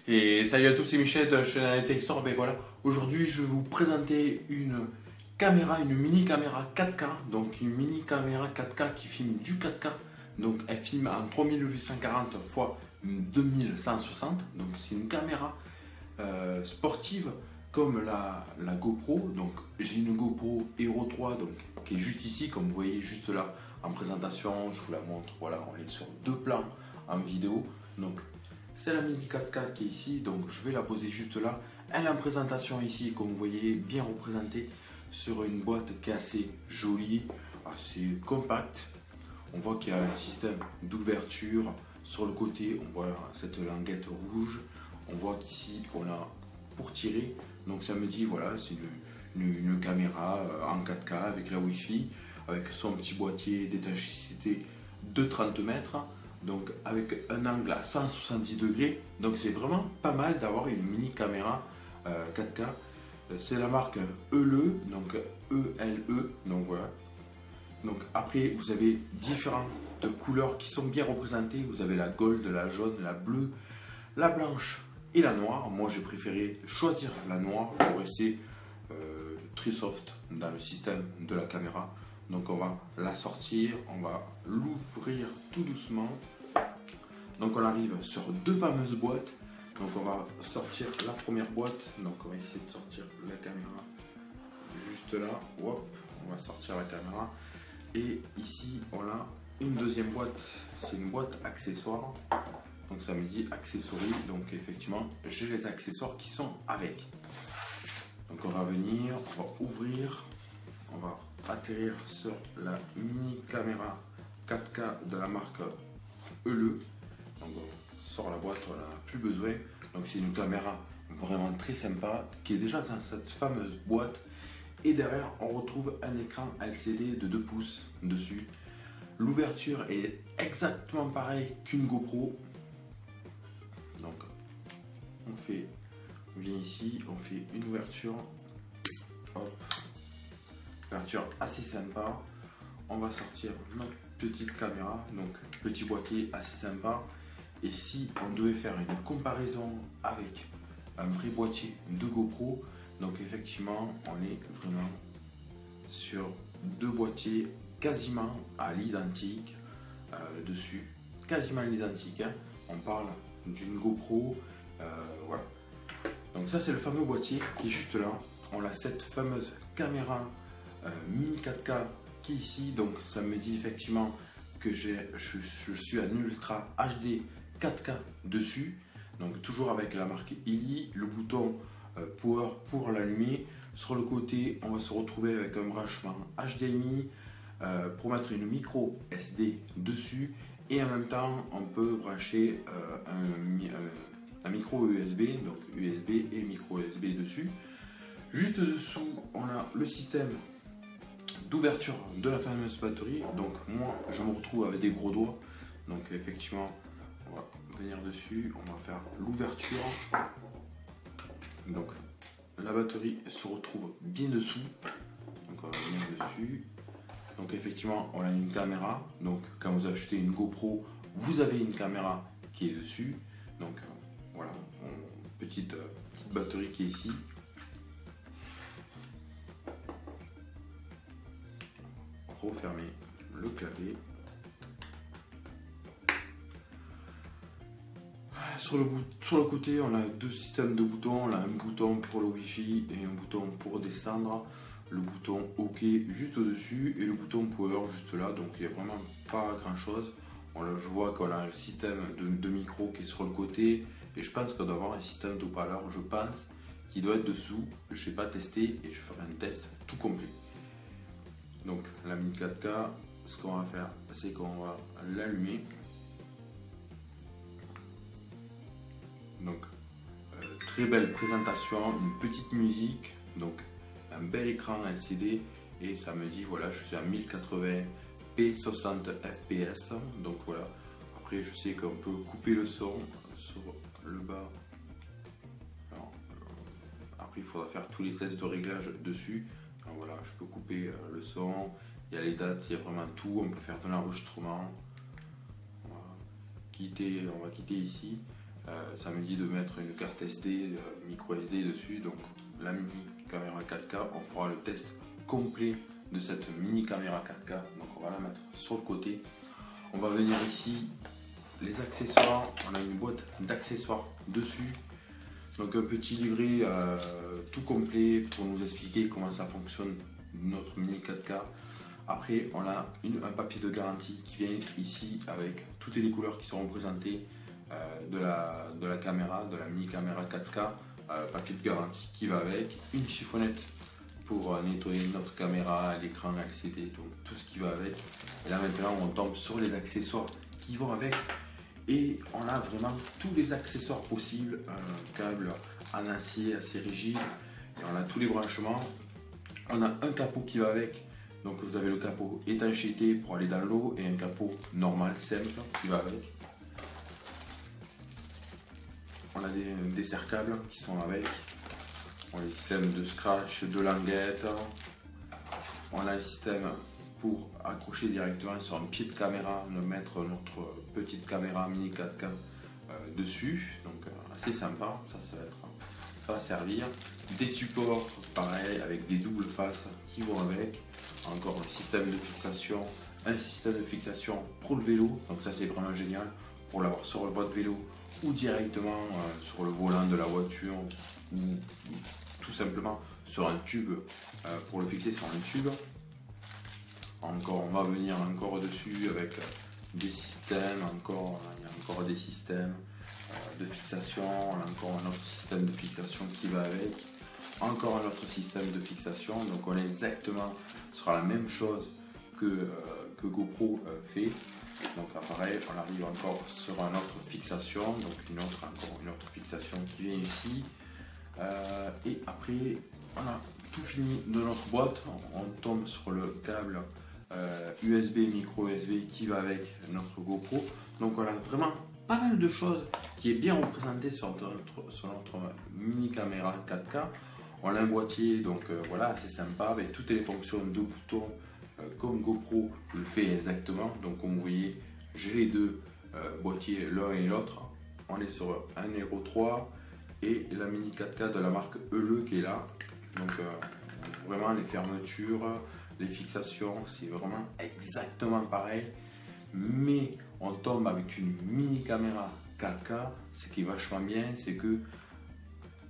Et salut à tous, c'est Michel de la chaîne Analytics. Ben voilà, aujourd'hui je vais vous présenter une caméra, une mini caméra 4K. Donc une mini caméra 4K qui filme du 4K. Donc elle filme en 3840 x 2160. Donc c'est une caméra sportive comme la GoPro. Donc j'ai une GoPro Hero 3 donc, qui est juste ici, comme vous voyez juste là en présentation. Je vous la montre, voilà, on est sur deux plans en vidéo. Donc c'est la mini 4K qui est ici, donc je vais la poser juste là. Elle est en présentation ici, comme vous voyez, bien représentée sur une boîte qui est assez jolie, assez compacte. On voit qu'il y a un système d'ouverture sur le côté, on voit cette languette rouge. On voit qu'ici on a pour tirer, donc ça me dit voilà, c'est une caméra en 4K avec la Wi-Fi, avec son petit boîtier d'étanchéité de 30 mètres. Donc avec un angle à 170 degrés, donc c'est vraiment pas mal d'avoir une mini caméra 4K. C'est la marque ELE, donc ELE, donc voilà. Donc après vous avez différentes couleurs qui sont bien représentées. Vous avez la gold, la jaune, la bleue, la blanche et la noire. Moi j'ai préféré choisir la noire pour rester très soft dans le système de la caméra. Donc on va la sortir, on va l'ouvrir tout doucement. Donc on arrive sur deux fameuses boîtes. Donc on va sortir la première boîte. Donc on va essayer de sortir la caméra juste là. Hop, on va sortir la caméra. Et ici on a une deuxième boîte. C'est une boîte accessoire. Donc ça me dit accessories. Donc effectivement j'ai les accessoires qui sont avec. Donc on va venir, on va ouvrir. On va atterrir sur la mini caméra 4K de la marque ELE. Donc on sort la boîte, on n'en a plus besoin. Donc c'est une caméra vraiment très sympa qui est déjà dans cette fameuse boîte. Et derrière on retrouve un écran LCD de 2 pouces dessus. L'ouverture est exactement pareille qu'une GoPro. Donc on vient ici, on fait une ouverture. Hop. Ouverture assez sympa. On va sortir notre petite caméra, donc petit boîtier assez sympa. Et si on devait faire une comparaison avec un vrai boîtier de GoPro, donc effectivement on est vraiment sur deux boîtiers quasiment à l'identique dessus, quasiment à l'identique, hein. On parle d'une GoPro, voilà. Donc ça c'est le fameux boîtier qui est juste là. On a cette fameuse caméra mini 4K qui est ici, donc ça me dit effectivement que je suis en Ultra HD 4K dessus, donc toujours avec la marque Illy, le bouton Power pour l'allumer. Sur le côté on va se retrouver avec un branchement HDMI pour mettre une micro SD dessus, et en même temps on peut brancher un micro USB, donc USB et micro USB dessus. Juste dessous on a le système d'ouverture de la fameuse batterie. Donc moi je me retrouve avec des gros doigts, donc effectivement on va venir dessus, on va faire l'ouverture. Donc la batterie se retrouve bien dessous, donc on va venir dessus. Donc effectivement on a une caméra, donc quand vous achetez une GoPro vous avez une caméra qui est dessus. Donc voilà, petite batterie qui est ici. Refermer le clavier. Sur le côté on a deux systèmes de boutons. On a un bouton pour le Wi-Fi et un bouton pour descendre. Le bouton OK juste au dessus et le bouton Power juste là. Donc il n'y a vraiment pas grand chose. Je vois qu'on a le système de micro qui est sur le côté, et je pense qu'on doit avoir un système d'haut-parleur, je pense, qui doit être dessous. Je n'ai pas testé et je ferai un test tout complet. Donc la mini 4K, ce qu'on va faire, c'est qu'on va l'allumer. Donc très belle présentation, une petite musique, donc un bel écran LCD, et ça me dit voilà, je suis à 1080p 60 fps. Donc voilà, après je sais qu'on peut couper le son sur le bas. Alors, après il faudra faire tous les tests de réglage dessus. Alors voilà, je peux couper le son, il y a les dates, il y a vraiment tout. On peut faire de l'enregistrement. On va quitter ici. ça me dit de mettre une carte SD, micro SD dessus. Donc la mini caméra 4K, on fera le test complet de cette mini caméra 4K. Donc on va la mettre sur le côté. On va venir ici, les accessoires. On a une boîte d'accessoires dessus. Donc un petit livret tout complet pour nous expliquer comment ça fonctionne notre mini 4K. Après on a un papier de garantie qui vient ici avec toutes les couleurs qui seront présentées de la caméra, de la mini caméra 4K, papier de garantie qui va avec, une chiffonnette pour nettoyer notre caméra, l'écran LCD, donc tout ce qui va avec. Et là maintenant on tombe sur les accessoires qui vont avec et on a vraiment tous les accessoires possibles, un câble en acier assez rigide et on a tous les branchements. On a un capot qui va avec, donc vous avez le capot étanchéité pour aller dans l'eau et un capot normal simple qui va avec. On a des serre-câbles qui sont avec. On a des systèmes de scratch, de languettes. On a un système pour accrocher directement sur un pied de caméra, mettre notre petite caméra mini 4K dessus. Donc assez sympa, ça va servir. Des supports pareil avec des doubles faces qui vont avec. Encore un système de fixation, un système de fixation pour le vélo. Donc ça c'est vraiment génial pour l'avoir sur votre vélo ou directement sur le volant de la voiture ou tout simplement sur un tube pour le fixer sur un tube. Encore, on va venir encore dessus avec des systèmes, il y a encore des systèmes de fixation, on a encore un autre système de fixation qui va avec, encore un autre système de fixation. Donc on est exactement sur la même chose que GoPro fait. Donc pareil, on arrive encore sur une autre fixation, donc encore une autre fixation qui vient ici. Et après, on a tout fini de notre boîte. On tombe sur le câble USB, micro USB qui va avec notre GoPro. Donc on a vraiment pas mal de choses qui est bien représenté sur notre mini caméra 4K. On a un boîtier, donc voilà, assez sympa avec toutes les fonctions de boutons. Comme GoPro le fait exactement. Donc comme vous voyez, j'ai les deux boîtiers l'un et l'autre. On est sur un Hero 3 et la mini 4K de la marque ELE qui est là. Donc vraiment les fermetures, les fixations, c'est vraiment exactement pareil. Mais on tombe avec une mini caméra 4K. Ce qui est vachement bien, c'est que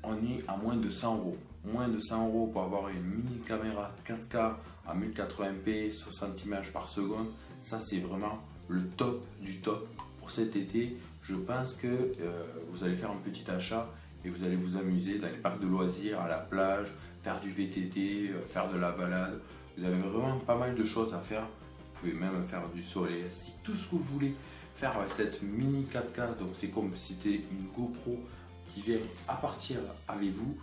on est à moins de 100 €. Moins de 100 € pour avoir une mini caméra 4K à 1080p, 60 images par seconde. Ça c'est vraiment le top du top pour cet été. Je pense que vous allez faire un petit achat et vous allez vous amuser dans les parcs de loisirs, à la plage, faire du VTT, faire de la balade. Vous avez vraiment pas mal de choses à faire. Vous pouvez même faire du soleil, tout ce que vous voulez faire avec cette mini 4K. Donc c'est comme si c'était une GoPro qui vient à partir avec vous.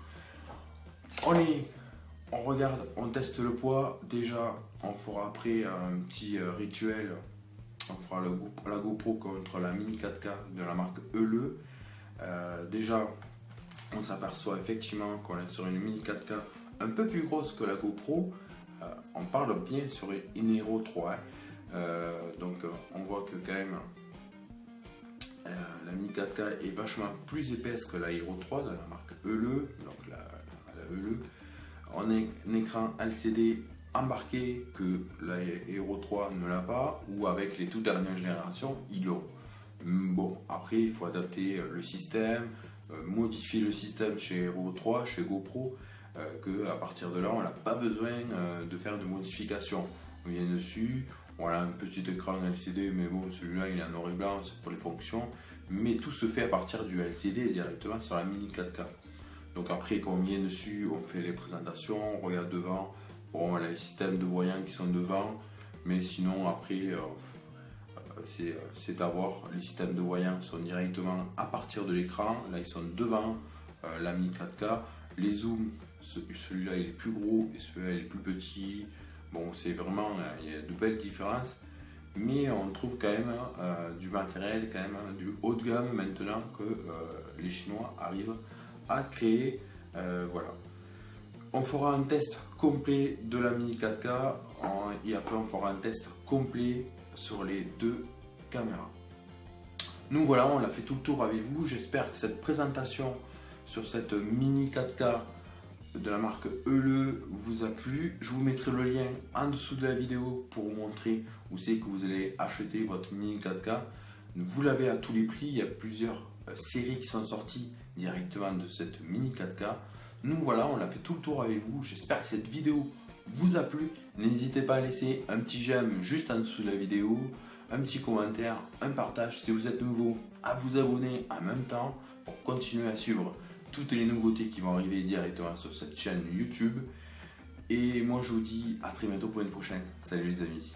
On regarde, on teste le poids. Déjà, on fera après un petit rituel. On fera la GoPro contre la mini 4K de la marque ELE. Déjà, on s'aperçoit effectivement qu'on est sur une mini 4K un peu plus grosse que la GoPro. On parle bien sur une Hero 3. Donc, on voit que quand même la mini 4K est vachement plus épaisse que la Hero 3 de la marque ELE. Donc, la ELE. On a un écran LCD embarqué que la Hero 3 ne l'a pas, ou avec les toutes dernières générations, ils l'ont. Bon, après il faut adapter le système, modifier le système chez Hero 3, chez GoPro, que à partir de là on n'a pas besoin de faire de modifications. On vient dessus, on a un petit écran LCD, mais bon, celui-là il est en noir et blanc, c'est pour les fonctions, mais tout se fait à partir du LCD directement sur la mini 4K. Donc après, quand on vient dessus, on fait les présentations, on regarde devant. Bon, on a les systèmes de voyants qui sont devant, mais sinon après, c'est à voir. Les systèmes de voyants sont directement à partir de l'écran. Là, ils sont devant la mini 4K. Les zooms, celui-là il est plus gros et celui-là il est plus petit. Bon, c'est vraiment, il y a de belles différences. Mais on trouve quand même du matériel, quand même du haut de gamme maintenant que les Chinois arrivent à créer. Voilà. On fera un test complet de la mini 4K et après on fera un test complet sur les deux caméras. Nous voilà, on a fait tout le tour avec vous. J'espère que cette présentation sur cette mini 4K de la marque Eule vous a plu. Je vous mettrai le lien en dessous de la vidéo pour vous montrer où c'est que vous allez acheter votre mini 4K. Vous l'avez à tous les prix, il y a plusieurs séries qui sont sorties directement de cette mini 4K. Nous voilà, on a fait tout le tour avec vous. J'espère que cette vidéo vous a plu. N'hésitez pas à laisser un petit j'aime juste en dessous de la vidéo, un petit commentaire, un partage si vous êtes nouveau, à vous abonner en même temps pour continuer à suivre toutes les nouveautés qui vont arriver directement sur cette chaîne YouTube. Et moi je vous dis à très bientôt pour une prochaine. Salut les amis.